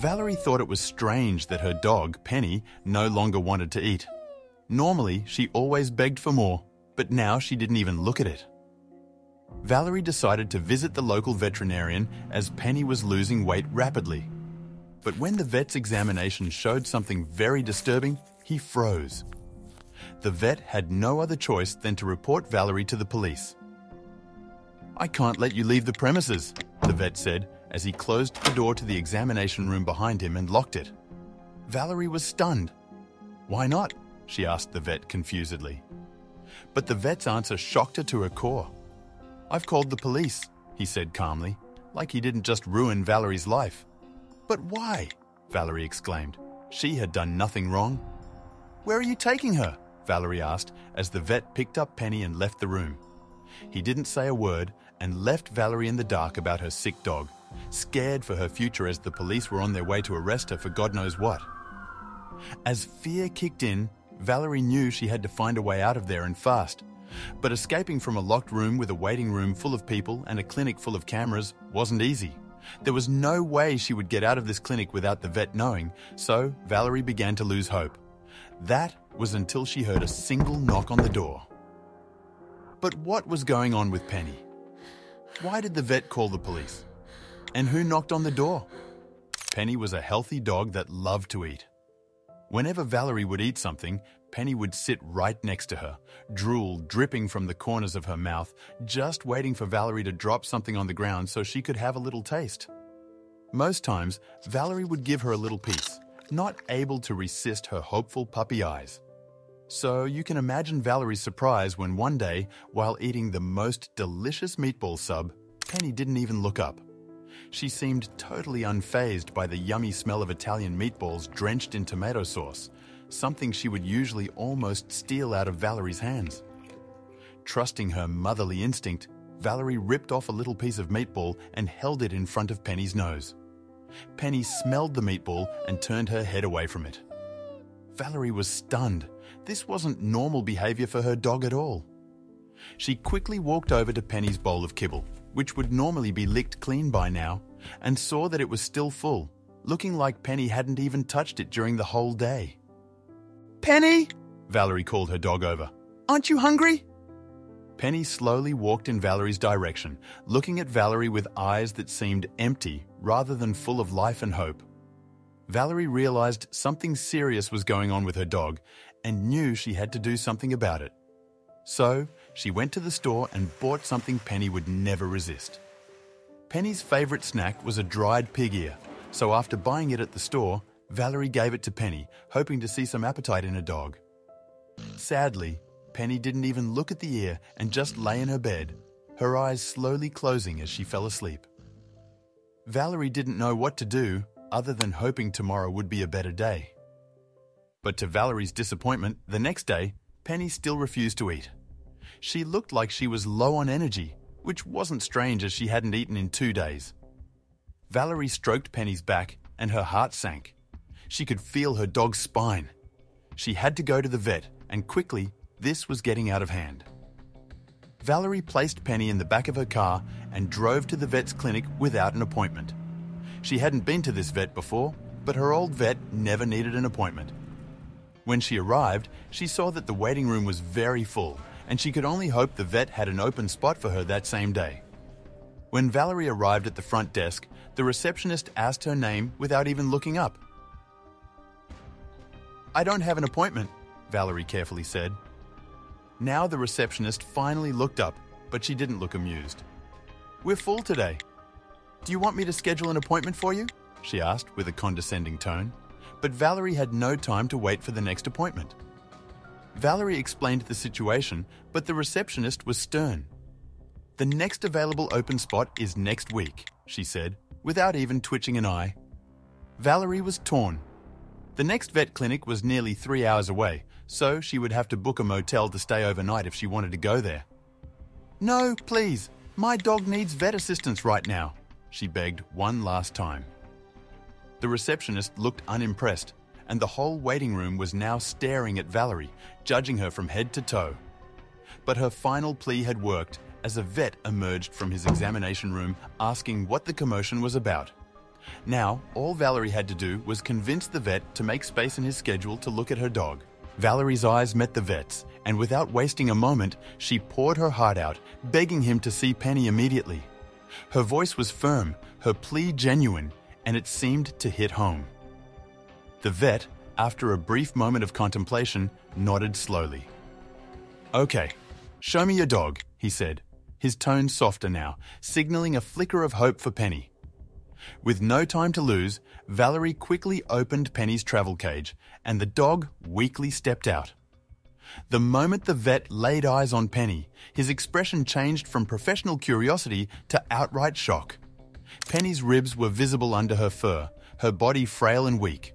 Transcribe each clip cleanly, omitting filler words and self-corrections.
Valerie thought it was strange that her dog, Penny, no longer wanted to eat. Normally, she always begged for more, but now she didn't even look at it. Valerie decided to visit the local veterinarian as Penny was losing weight rapidly. But when the vet's examination showed something very disturbing, he froze. The vet had no other choice than to report Valerie to the police. "I can't let you leave the premises," the vet said as he closed the door to the examination room behind him and locked it. Valerie was stunned. "Why not?" she asked the vet confusedly. But the vet's answer shocked her to her core. "I've called the police," he said calmly, like he didn't just ruin Valerie's life. "But why?" Valerie exclaimed. She had done nothing wrong. "Where are you taking her?" Valerie asked as the vet picked up Penny and left the room. He didn't say a word and left Valerie in the dark about her sick dog, scared for her future as the police were on their way to arrest her for God knows what. As fear kicked in, Valerie knew she had to find a way out of there and fast. But escaping from a locked room with a waiting room full of people and a clinic full of cameras wasn't easy. There was no way she would get out of this clinic without the vet knowing, so Valerie began to lose hope. That was until she heard a single knock on the door. But what was going on with Penny? Why did the vet call the police? And who knocked on the door? Penny was a healthy dog that loved to eat. Whenever Valerie would eat something, Penny would sit right next to her, drool dripping from the corners of her mouth, just waiting for Valerie to drop something on the ground so she could have a little taste. Most times, Valerie would give her a little piece, not able to resist her hopeful puppy eyes. So you can imagine Valerie's surprise when one day, while eating the most delicious meatball sub, Penny didn't even look up. She seemed totally unfazed by the yummy smell of Italian meatballs drenched in tomato sauce, something she would usually almost steal out of Valerie's hands. Trusting her motherly instinct, Valerie ripped off a little piece of meatball and held it in front of Penny's nose. Penny smelled the meatball and turned her head away from it. Valerie was stunned. This wasn't normal behavior for her dog at all. She quickly walked over to Penny's bowl of kibble, which would normally be licked clean by now, and saw that it was still full, looking like Penny hadn't even touched it during the whole day. "Penny!" Valerie called her dog over. "Aren't you hungry?" Penny slowly walked in Valerie's direction, looking at Valerie with eyes that seemed empty rather than full of life and hope. Valerie realized something serious was going on with her dog and knew she had to do something about it. So, she went to the store and bought something Penny would never resist. Penny's favorite snack was a dried pig ear, so after buying it at the store, Valerie gave it to Penny, hoping to see some appetite in her dog. Sadly, Penny didn't even look at the ear and just lay in her bed, her eyes slowly closing as she fell asleep. Valerie didn't know what to do other than hoping tomorrow would be a better day. But to Valerie's disappointment, the next day, Penny still refused to eat. She looked like she was low on energy, which wasn't strange as she hadn't eaten in 2 days. Valerie stroked Penny's back and her heart sank. She could feel her dog's spine. She had to go to the vet, and quickly, this was getting out of hand. Valerie placed Penny in the back of her car and drove to the vet's clinic without an appointment. She hadn't been to this vet before, but her old vet never needed an appointment. When she arrived, she saw that the waiting room was very full, and she could only hope the vet had an open spot for her that same day. When Valerie arrived at the front desk, the receptionist asked her name without even looking up. "I don't have an appointment," Valerie carefully said. Now the receptionist finally looked up, but she didn't look amused. "We're full today. Do you want me to schedule an appointment for you?" she asked with a condescending tone. But Valerie had no time to wait for the next appointment. Valerie explained the situation, but the receptionist was stern. "The next available open spot is next week," she said, without even twitching an eye. Valerie was torn. The next vet clinic was nearly 3 hours away, so she would have to book a motel to stay overnight if she wanted to go there. "No, please, my dog needs vet assistance right now," she begged one last time. The receptionist looked unimpressed, and the whole waiting room was now staring at Valerie, judging her from head to toe. But her final plea had worked as a vet emerged from his examination room asking what the commotion was about. Now, all Valerie had to do was convince the vet to make space in his schedule to look at her dog. Valerie's eyes met the vet's, and without wasting a moment, she poured her heart out, begging him to see Penny immediately. Her voice was firm, her plea genuine, and it seemed to hit home. The vet, after a brief moment of contemplation, nodded slowly. "Okay, show me your dog," he said, his tone softer now, signaling a flicker of hope for Penny. With no time to lose, Valerie quickly opened Penny's travel cage, and the dog weakly stepped out. The moment the vet laid eyes on Penny, his expression changed from professional curiosity to outright shock. Penny's ribs were visible under her fur, her body frail and weak.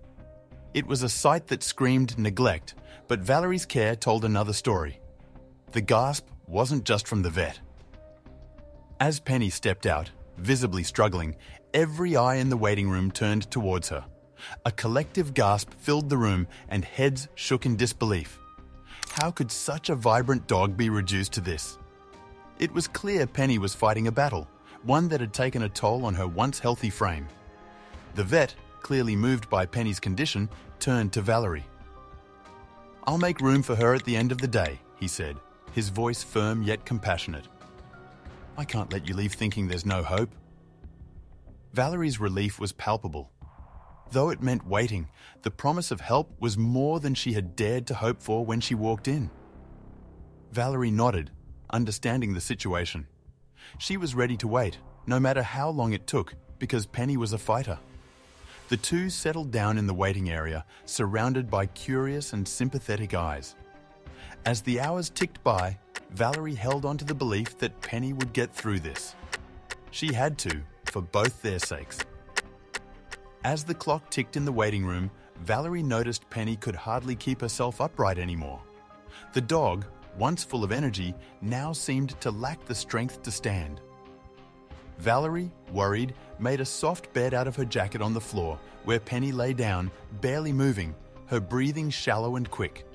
It was a sight that screamed neglect, but Valerie's care told another story. The gasp wasn't just from the vet. As Penny stepped out, visibly struggling, every eye in the waiting room turned towards her. A collective gasp filled the room and heads shook in disbelief. How could such a vibrant dog be reduced to this? It was clear Penny was fighting a battle, one that had taken a toll on her once healthy frame. The vet, clearly moved by Penny's condition, turned to Valerie. "I'll make room for her at the end of the day," he said, his voice firm yet compassionate. "I can't let you leave thinking there's no hope." Valerie's relief was palpable. Though it meant waiting, the promise of help was more than she had dared to hope for when she walked in. Valerie nodded, understanding the situation. She was ready to wait, no matter how long it took, because Penny was a fighter. The two settled down in the waiting area, surrounded by curious and sympathetic eyes. As the hours ticked by, Valerie held on to the belief that Penny would get through this. She had to, for both their sakes. As the clock ticked in the waiting room, Valerie noticed Penny could hardly keep herself upright anymore. The dog, once full of energy, now seemed to lack the strength to stand. Valerie, worried, made a soft bed out of her jacket on the floor, where Penny lay down, barely moving, her breathing shallow and quick.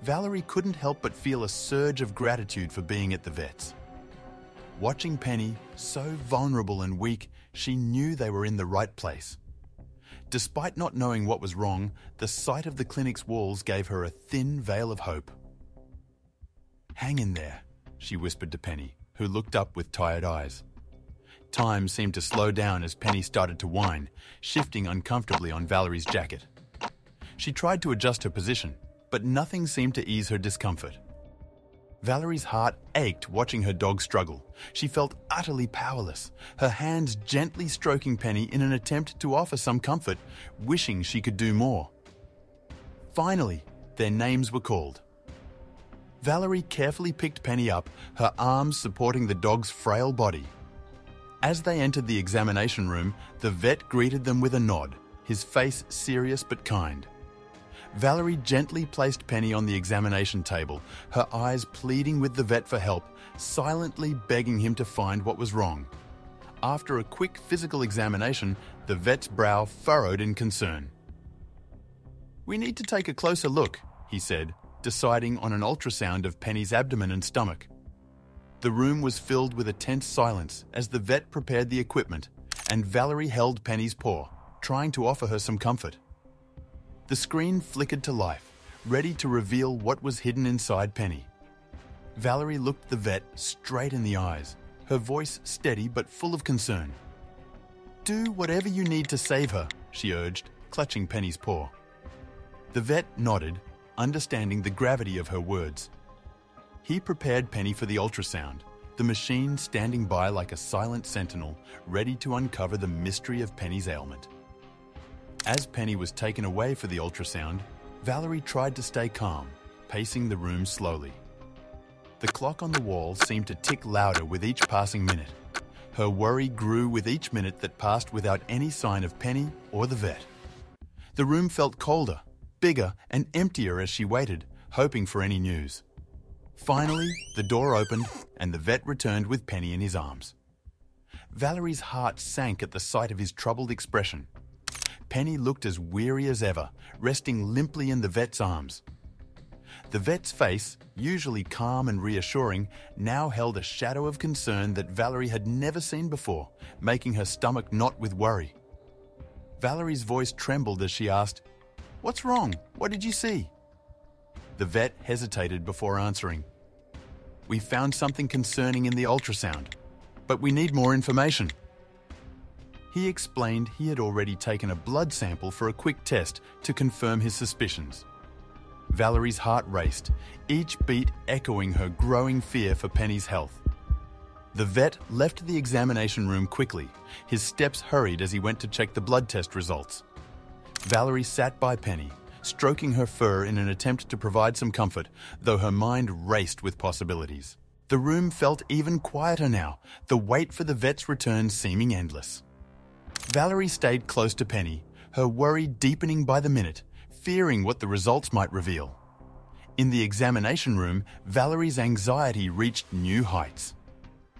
Valerie couldn't help but feel a surge of gratitude for being at the vet's. Watching Penny, so vulnerable and weak, she knew they were in the right place. Despite not knowing what was wrong, the sight of the clinic's walls gave her a thin veil of hope. "Hang in there," she whispered to Penny, who looked up with tired eyes. Time seemed to slow down as Penny started to whine, shifting uncomfortably on Valerie's jacket. She tried to adjust her position, but nothing seemed to ease her discomfort. Valerie's heart ached watching her dog struggle. She felt utterly powerless, her hands gently stroking Penny in an attempt to offer some comfort, wishing she could do more. Finally, their names were called. Valerie carefully picked Penny up, her arms supporting the dog's frail body. As they entered the examination room, the vet greeted them with a nod, his face serious but kind. Valerie gently placed Penny on the examination table, her eyes pleading with the vet for help, silently begging him to find what was wrong. After a quick physical examination, the vet's brow furrowed in concern. "We need to take a closer look," he said, deciding on an ultrasound of Penny's abdomen and stomach. The room was filled with a tense silence as the vet prepared the equipment, and Valerie held Penny's paw, trying to offer her some comfort. The screen flickered to life, ready to reveal what was hidden inside Penny. Valerie looked the vet straight in the eyes, her voice steady but full of concern. "Do whatever you need to save her," she urged, clutching Penny's paw. The vet nodded, understanding the gravity of her words. He prepared Penny for the ultrasound, the machine standing by like a silent sentinel, ready to uncover the mystery of Penny's ailment. As Penny was taken away for the ultrasound, Valerie tried to stay calm, pacing the room slowly. The clock on the wall seemed to tick louder with each passing minute. Her worry grew with each minute that passed without any sign of Penny or the vet. The room felt colder, bigger, and emptier as she waited, hoping for any news. Finally, the door opened and the vet returned with Penny in his arms. Valerie's heart sank at the sight of his troubled expression. Penny looked as weary as ever, resting limply in the vet's arms. The vet's face, usually calm and reassuring, now held a shadow of concern that Valerie had never seen before, making her stomach knot with worry. Valerie's voice trembled as she asked, "What's wrong? What did you see?" The vet hesitated before answering. "We found something concerning in the ultrasound, but we need more information." He explained he had already taken a blood sample for a quick test to confirm his suspicions. Valerie's heart raced, each beat echoing her growing fear for Penny's health. The vet left the examination room quickly. His steps hurried as he went to check the blood test results. Valerie sat by Penny, stroking her fur in an attempt to provide some comfort, though her mind raced with possibilities. The room felt even quieter now, the wait for the vet's return seeming endless. Valerie stayed close to Penny, her worry deepening by the minute, fearing what the results might reveal. In the examination room, Valerie's anxiety reached new heights.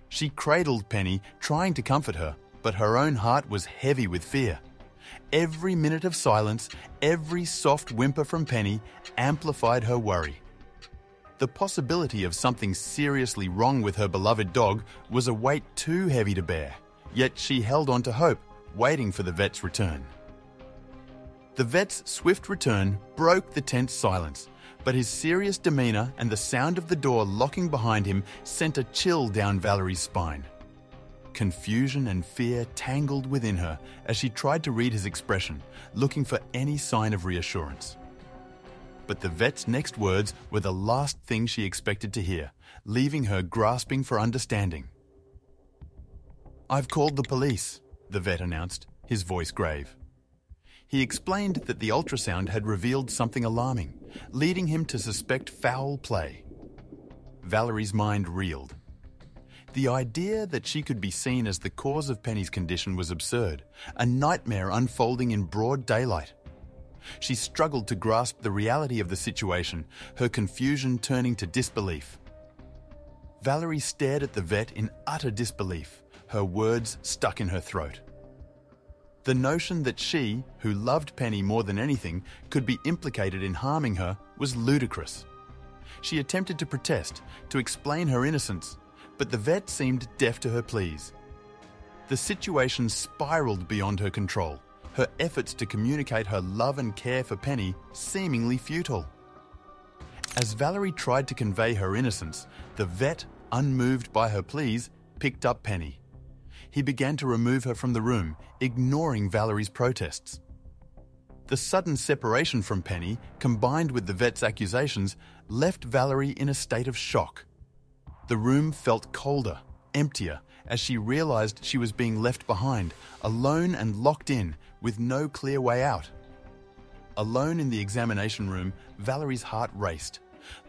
She cradled Penny, trying to comfort her, but her own heart was heavy with fear. Every minute of silence, every soft whimper from Penny amplified her worry. The possibility of something seriously wrong with her beloved dog was a weight too heavy to bear, yet she held on to hope, waiting for the vet's return. The vet's swift return broke the tense silence, but his serious demeanor and the sound of the door locking behind him sent a chill down Valerie's spine. Confusion and fear tangled within her as she tried to read his expression, looking for any sign of reassurance. But the vet's next words were the last thing she expected to hear, leaving her grasping for understanding. "I've called the police," the vet announced, his voice grave. He explained that the ultrasound had revealed something alarming, leading him to suspect foul play. Valerie's mind reeled. The idea that she could be seen as the cause of Penny's condition was absurd, a nightmare unfolding in broad daylight. She struggled to grasp the reality of the situation, her confusion turning to disbelief. Valerie stared at the vet in utter disbelief, her words stuck in her throat. The notion that she, who loved Penny more than anything, could be implicated in harming her was ludicrous. She attempted to protest, to explain her innocence, but the vet seemed deaf to her pleas. The situation spiraled beyond her control, her efforts to communicate her love and care for Penny seemingly futile. As Valerie tried to convey her innocence, the vet, unmoved by her pleas, picked up Penny. He began to remove her from the room, ignoring Valerie's protests. The sudden separation from Penny, combined with the vet's accusations, left Valerie in a state of shock. The room felt colder, emptier, as she realized she was being left behind, alone and locked in, with no clear way out. Alone in the examination room, Valerie's heart raced.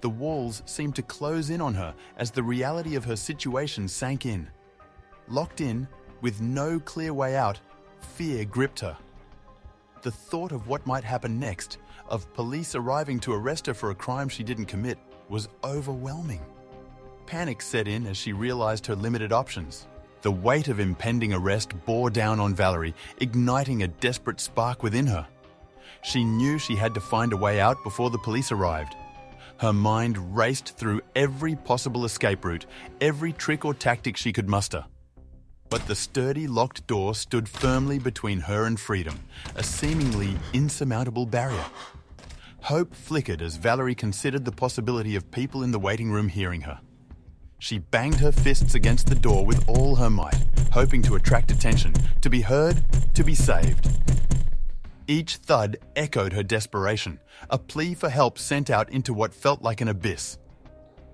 The walls seemed to close in on her as the reality of her situation sank in. Locked in, with no clear way out, fear gripped her. The thought of what might happen next, of police arriving to arrest her for a crime she didn't commit, was overwhelming. Panic set in as she realized her limited options. The weight of impending arrest bore down on Valerie, igniting a desperate spark within her. She knew she had to find a way out before the police arrived. Her mind raced through every possible escape route, every trick or tactic she could muster. But the sturdy locked door stood firmly between her and freedom, a seemingly insurmountable barrier. Hope flickered as Valerie considered the possibility of people in the waiting room hearing her. She banged her fists against the door with all her might, hoping to attract attention, to be heard, to be saved. Each thud echoed her desperation, a plea for help sent out into what felt like an abyss.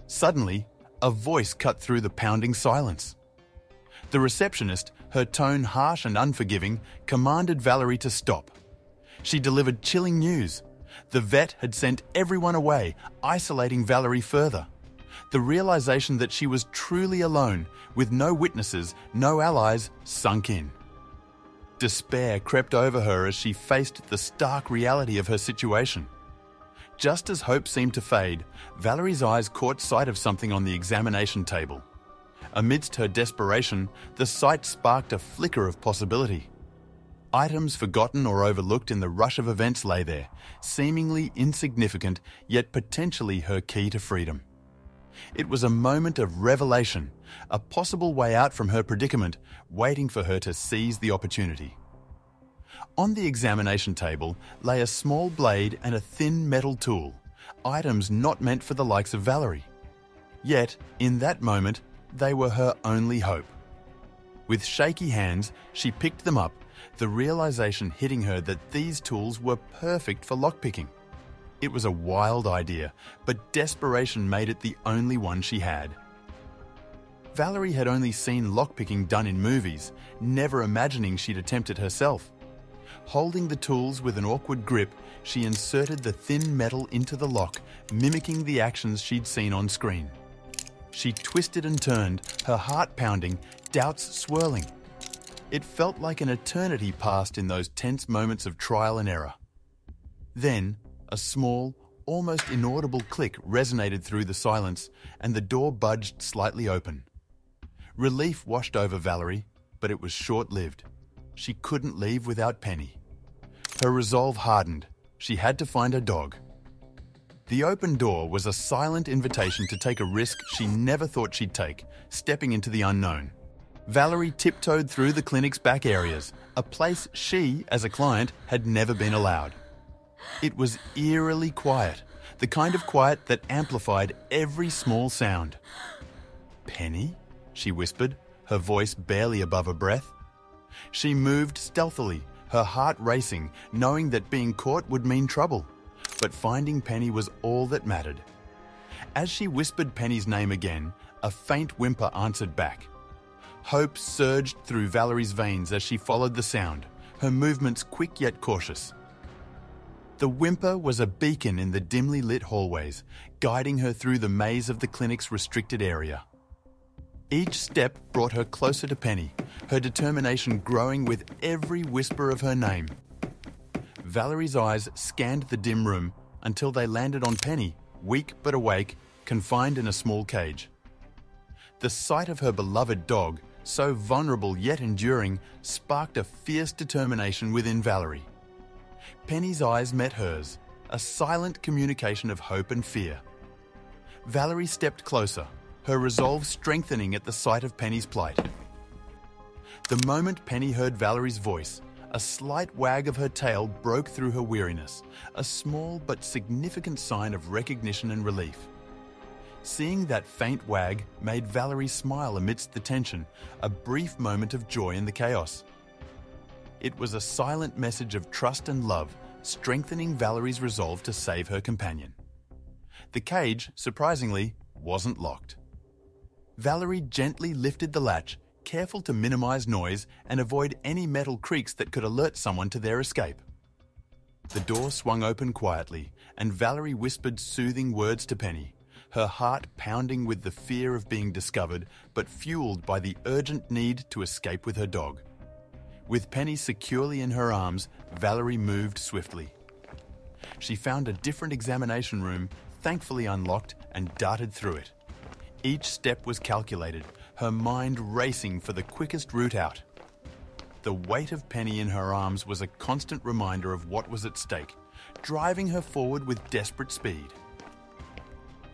Suddenly, a voice cut through the pounding silence. The receptionist, her tone harsh and unforgiving, commanded Valerie to stop. She delivered chilling news. The vet had sent everyone away, isolating Valerie further. The realization that she was truly alone, with no witnesses, no allies, sunk in. Despair crept over her as she faced the stark reality of her situation. Just as hope seemed to fade, Valerie's eyes caught sight of something on the examination table. Amidst her desperation, the sight sparked a flicker of possibility. Items forgotten or overlooked in the rush of events lay there, seemingly insignificant, yet potentially her key to freedom. It was a moment of revelation, a possible way out from her predicament, waiting for her to seize the opportunity. On the examination table lay a small blade and a thin metal tool, items not meant for the likes of Valerie. Yet, in that moment, they were her only hope. With shaky hands, she picked them up, the realization hitting her that these tools were perfect for lockpicking. It was a wild idea, but desperation made it the only one she had. Valerie had only seen lockpicking done in movies, never imagining she'd attempt it herself. Holding the tools with an awkward grip, she inserted the thin metal into the lock, mimicking the actions she'd seen on screen. She twisted and turned, her heart pounding, doubts swirling. It felt like an eternity passed in those tense moments of trial and error. Then, a small, almost inaudible click resonated through the silence, and the door budged slightly open. Relief washed over Valerie, but it was short-lived. She couldn't leave without Penny. Her resolve hardened. She had to find her dog. The open door was a silent invitation to take a risk she never thought she'd take, stepping into the unknown. Valerie tiptoed through the clinic's back areas, a place she, as a client, had never been allowed. It was eerily quiet, the kind of quiet that amplified every small sound. "Penny?" she whispered, her voice barely above her breath. She moved stealthily, her heart racing, knowing that being caught would mean trouble. But finding Penny was all that mattered. As she whispered Penny's name again, a faint whimper answered back. Hope surged through Valerie's veins as she followed the sound, her movements quick yet cautious. The whimper was a beacon in the dimly lit hallways, guiding her through the maze of the clinic's restricted area. Each step brought her closer to Penny, her determination growing with every whisper of her name. Valerie's eyes scanned the dim room until they landed on Penny, weak but awake, confined in a small cage. The sight of her beloved dog, so vulnerable yet enduring, sparked a fierce determination within Valerie. Penny's eyes met hers, a silent communication of hope and fear. Valerie stepped closer, her resolve strengthening at the sight of Penny's plight. The moment Penny heard Valerie's voice, a slight wag of her tail broke through her weariness, a small but significant sign of recognition and relief. Seeing that faint wag made Valerie smile amidst the tension, a brief moment of joy in the chaos. It was a silent message of trust and love, strengthening Valerie's resolve to save her companion. The cage, surprisingly, wasn't locked. Valerie gently lifted the latch, careful to minimize noise and avoid any metal creaks that could alert someone to their escape. The door swung open quietly, and Valerie whispered soothing words to Penny, her heart pounding with the fear of being discovered, but fueled by the urgent need to escape with her dog. With Penny securely in her arms, Valerie moved swiftly. She found a different examination room, thankfully unlocked, and darted through it. Each step was calculated, her mind racing for the quickest route out. The weight of Penny in her arms was a constant reminder of what was at stake, driving her forward with desperate speed.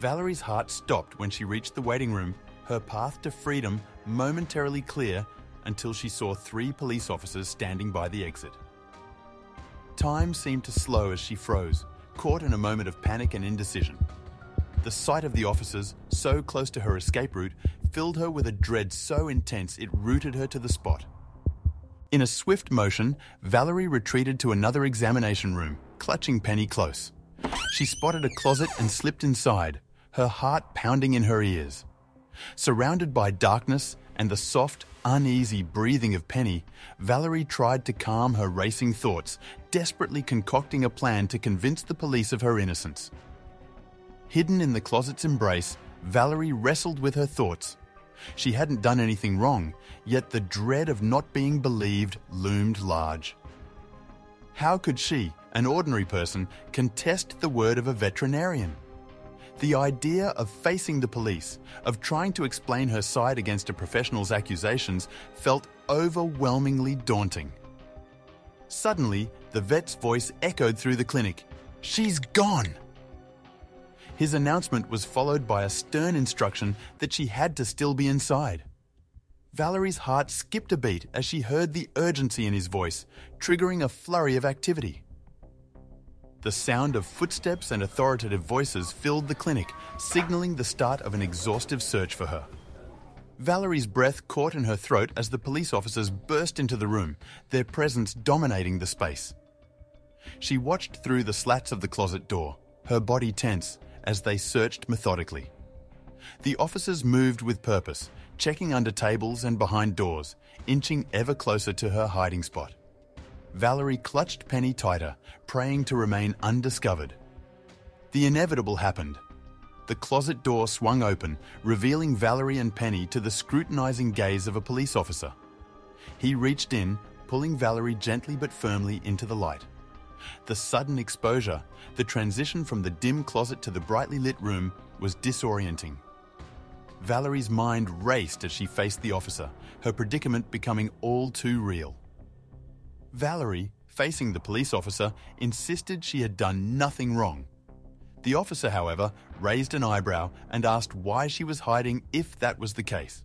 Valerie's heart stopped when she reached the waiting room, her path to freedom momentarily clear until she saw 3 police officers standing by the exit. Time seemed to slow as she froze, caught in a moment of panic and indecision. The sight of the officers, so close to her escape route, filled her with a dread so intense it rooted her to the spot. In a swift motion, Valerie retreated to another examination room, clutching Penny close. She spotted a closet and slipped inside, her heart pounding in her ears. Surrounded by darkness and the soft, uneasy breathing of Penny, Valerie tried to calm her racing thoughts, desperately concocting a plan to convince the police of her innocence. Hidden in the closet's embrace, Valerie wrestled with her thoughts. She hadn't done anything wrong, yet the dread of not being believed loomed large. How could she, an ordinary person, contest the word of a veterinarian? The idea of facing the police, of trying to explain her side against a professional's accusations, felt overwhelmingly daunting. Suddenly, the vet's voice echoed through the clinic. "She's gone!" His announcement was followed by a stern instruction that she had to still be inside. Valerie's heart skipped a beat as she heard the urgency in his voice, triggering a flurry of activity. The sound of footsteps and authoritative voices filled the clinic, signaling the start of an exhaustive search for her. Valerie's breath caught in her throat as the police officers burst into the room, their presence dominating the space. She watched through the slats of the closet door, her body tense, as they searched methodically. The officers moved with purpose, checking under tables and behind doors, inching ever closer to her hiding spot. Valerie clutched Penny tighter, praying to remain undiscovered. The inevitable happened. The closet door swung open, revealing Valerie and Penny to the scrutinizing gaze of a police officer. He reached in, pulling Valerie gently but firmly into the light. The sudden exposure, the transition from the dim closet to the brightly lit room, was disorienting. Valerie's mind raced as she faced the officer, her predicament becoming all too real. Valerie, facing the police officer, insisted she had done nothing wrong. The officer, however, raised an eyebrow and asked why she was hiding if that was the case.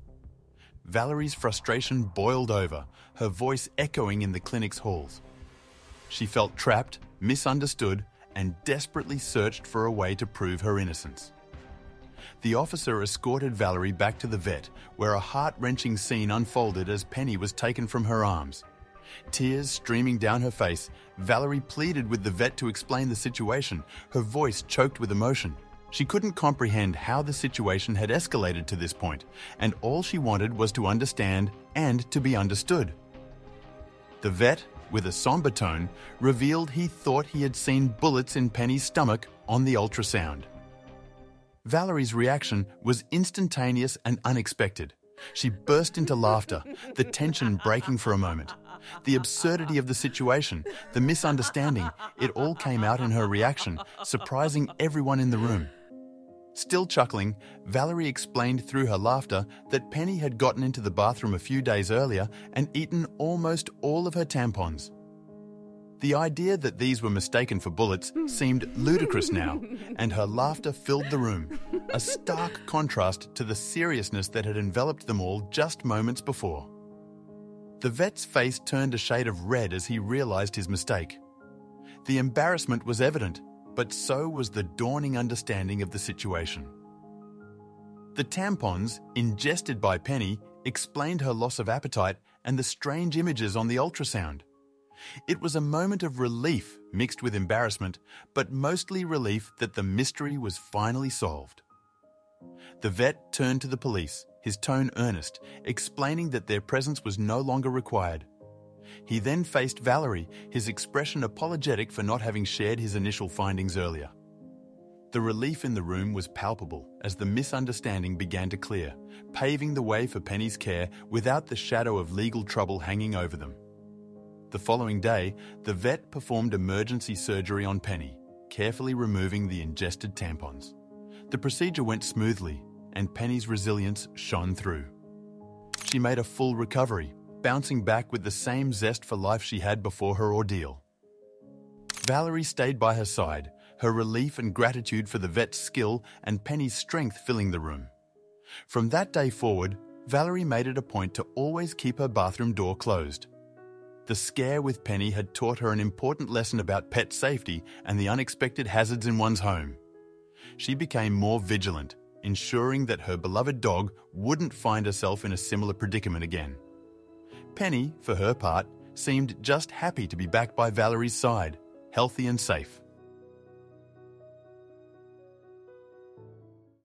Valerie's frustration boiled over, her voice echoing in the clinic's halls. She felt trapped, misunderstood, and desperately searched for a way to prove her innocence. The officer escorted Valerie back to the vet, where a heart-wrenching scene unfolded as Penny was taken from her arms. Tears streaming down her face, Valerie pleaded with the vet to explain the situation, her voice choked with emotion. She couldn't comprehend how the situation had escalated to this point, and all she wanted was to understand and to be understood. The vet, with a somber tone, revealed he thought he had seen bullets in Penny's stomach on the ultrasound. Valerie's reaction was instantaneous and unexpected. She burst into laughter, the tension breaking for a moment. The absurdity of the situation, the misunderstanding, it all came out in her reaction, surprising everyone in the room. Still chuckling, Valerie explained through her laughter that Penny had gotten into the bathroom a few days earlier and eaten almost all of her tampons. The idea that these were mistaken for bullets seemed ludicrous now, and her laughter filled the room, a stark contrast to the seriousness that had enveloped them all just moments before. The vet's face turned a shade of red as he realized his mistake. The embarrassment was evident, but so was the dawning understanding of the situation. The tampons, ingested by Penny, explained her loss of appetite and the strange images on the ultrasound. It was a moment of relief mixed with embarrassment, but mostly relief that the mystery was finally solved. The vet turned to the police, his tone earnest, explaining that their presence was no longer required. He then faced Valerie, his expression apologetic for not having shared his initial findings earlier. The relief in the room was palpable as the misunderstanding began to clear, paving the way for Penny's care without the shadow of legal trouble hanging over them. The following day, the vet performed emergency surgery on Penny, carefully removing the ingested tampons. The procedure went smoothly, and Penny's resilience shone through. She made a full recovery, bouncing back with the same zest for life she had before her ordeal. Valerie stayed by her side, her relief and gratitude for the vet's skill and Penny's strength filling the room. From that day forward, Valerie made it a point to always keep her bathroom door closed. The scare with Penny had taught her an important lesson about pet safety and the unexpected hazards in one's home. She became more vigilant, ensuring that her beloved dog wouldn't find herself in a similar predicament again. Penny, for her part, seemed just happy to be back by Valerie's side, healthy and safe.